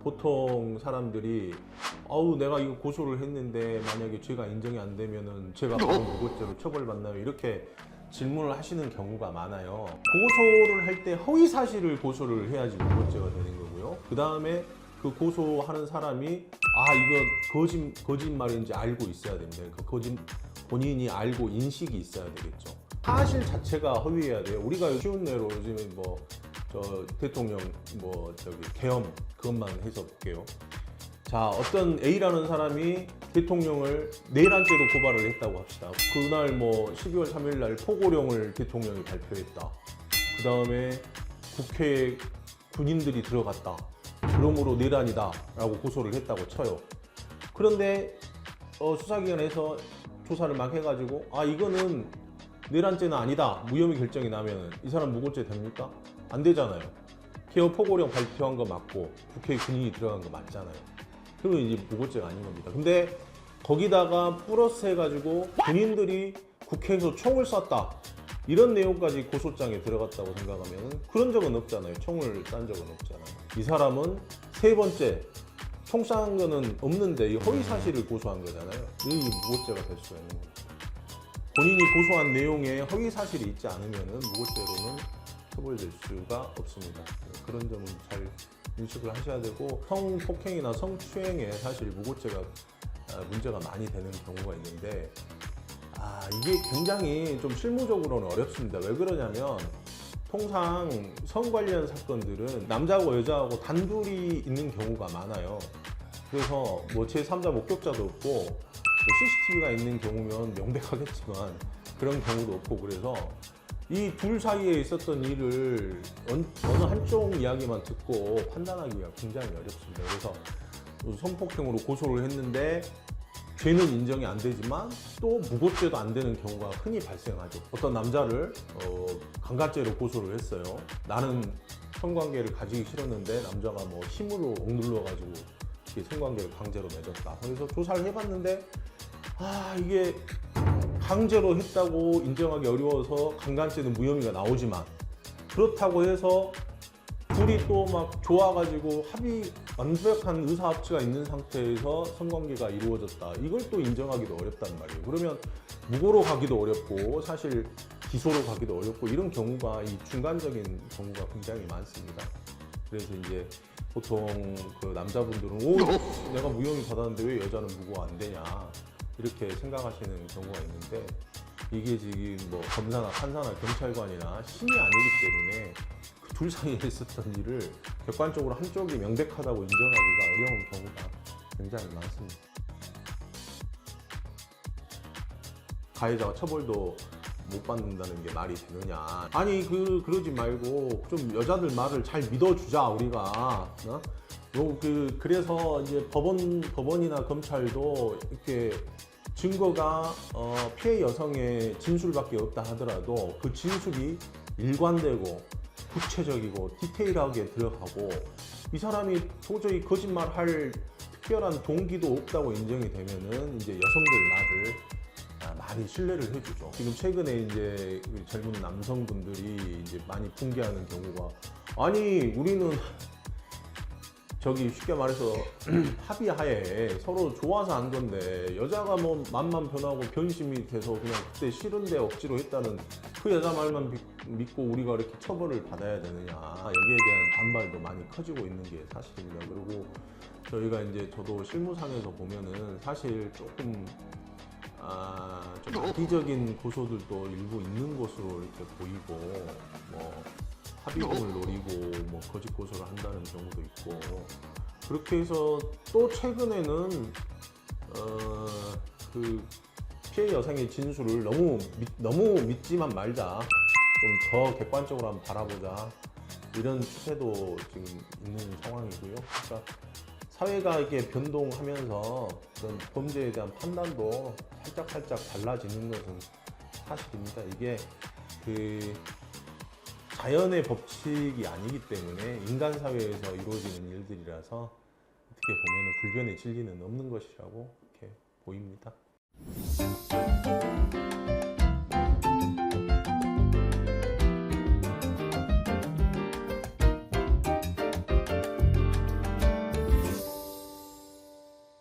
보통 사람들이 내가 이거 고소를 했는데 만약에 죄가 인정이 안 되면은 제가 바로 무고죄로 처벌받나요? 이렇게 질문을 하시는 경우가 많아요. 고소를 할 때 허위 사실을 고소를 해야지 무고죄가 되는 거고요. 그 다음에 그 고소하는 사람이 이거 거짓말인지 알고 있어야 됩니다. 본인이 알고 인식이 있어야 되겠죠. 사실 자체가 허위해야 돼요. 우리가 쉬운 예로 요즘에 대통령 계엄 그것만 해서 볼게요. 자, 어떤 A라는 사람이 대통령을 내란죄로 고발을 했다고 합시다. 그날 12월 3일 날 포고령을 대통령이 발표했다. 그 다음에 국회에 군인들이 들어갔다. 그러므로 내란이다 라고 고소를 했다고 쳐요. 그런데 수사기관에서 조사를 막 해가지고 이거는 내란죄는 아니다. 무혐의 결정이 나면 이 사람 무고죄 됩니까? 안 되잖아요. 개헌 포고령 발표한 거 맞고 국회에 군인이 들어간 거 맞잖아요. 그러면 이제 무고죄가 아닌 겁니다. 근데 거기다가 플러스 해가지고 군인들이 국회에서 총을 쐈다. 이런 내용까지 고소장에 들어갔다고 생각하면 그런 적은 없잖아요. 총을 싼 적은 없잖아요. 이 사람은 세 번째 총 싼 거는 없는데 이 허위 사실을 고소한 거잖아요. 이 무고죄가 될 수가 있는 겁니다. 본인이 고소한 내용에 허위 사실이 있지 않으면 무고죄로는 처벌될 수가 없습니다. 그런 점은 잘 인식을 하셔야 되고, 성폭행이나 성추행에 사실 무고죄가 문제가 많이 되는 경우가 있는데 이게 굉장히 좀 실무적으로는 어렵습니다. 왜 그러냐면 통상 성 관련 사건들은 남자하고 여자하고 단둘이 있는 경우가 많아요. 그래서 제3자 목격자도 없고 CCTV가 있는 경우면 명백하겠지만 그런 경우도 없고, 그래서 이 둘 사이에 있었던 일을 어느 한쪽 이야기만 듣고 판단하기가 굉장히 어렵습니다. 그래서 성폭행으로 고소를 했는데 죄는 인정이 안 되지만 또 무고죄도 안 되는 경우가 흔히 발생하죠. 어떤 남자를 강간죄로 고소를 했어요. 나는 성관계를 가지기 싫었는데 남자가 힘으로 억눌러가지고 성관계를 강제로 맺었다. 그래서 조사를 해봤는데 이게 강제로 했다고 인정하기 어려워서 강간죄는 무혐의가 나오지만, 그렇다고 해서 둘이 또 막 좋아가지고 완벽한 의사합치가 있는 상태에서 성관계가 이루어졌다. 이걸 또 인정하기도 어렵단 말이에요. 그러면 무고로 가기도 어렵고 사실 기소로 가기도 어렵고, 이런 경우가 이 중간적인 경우가 굉장히 많습니다. 그래서 이제 보통 그 남자분들은 내가 무혐의 받았는데 왜 여자는 무고 안 되냐 이렇게 생각하시는 경우가 있는데, 이게 지금 검사나 판사나 경찰관이나 신이 아니기 때문에 그 둘 사이에 있었던 일을 객관적으로 한쪽이 명백하다고 인정하기가 어려운 경우가 굉장히 많습니다. 가해자가 처벌도 못 받는다는 게 말이 되느냐. 그러지 말고 좀 여자들 말을 잘 믿어주자 우리가. 그래서 이제 법원이나 검찰도 이렇게 증거가 피해 여성의 진술밖에 없다 하더라도 그 진술이 일관되고 구체적이고 디테일하게 들어가고, 이 사람이 도저히 거짓말할 특별한 동기도 없다고 인정이 되면은 이제 여성들 말을 많이 신뢰를 해주죠. 지금 최근에 이제 젊은 남성분들이 이제 많이 붕괴하는 경우가, 우리는 쉽게 말해서 합의하에 서로 좋아서 한 건데 여자가 맘만 변하고 변심이 돼서 그냥 그때 싫은데 억지로 했다는 그 여자 말만 믿고 우리가 이렇게 처벌을 받아야 되느냐, 여기에 대한 반발도 많이 커지고 있는 게 사실입니다. 그리고 저도 실무상에서 보면은 사실 조금 좀 악의적인 고소들도 일부 있는 것으로 이렇게 보이고, 합의금을 노리고 거짓 고소를 한다는 경우도 있고, 그렇게 해서 또 최근에는 그 피해 여성의 진술을 너무 믿지만 말자, 좀 더 객관적으로 한번 바라보자, 이런 추세도 지금 있는 상황이고요. 그러니까 사회가 이렇게 변동하면서 그런 범죄에 대한 판단도 살짝 달라지는 것은 사실입니다. 이게 자연의 법칙이 아니기 때문에 인간 사회에서 이루어지는 일들이라서 어떻게 보면 불변의 진리는 없는 것이라고 이렇게 보입니다.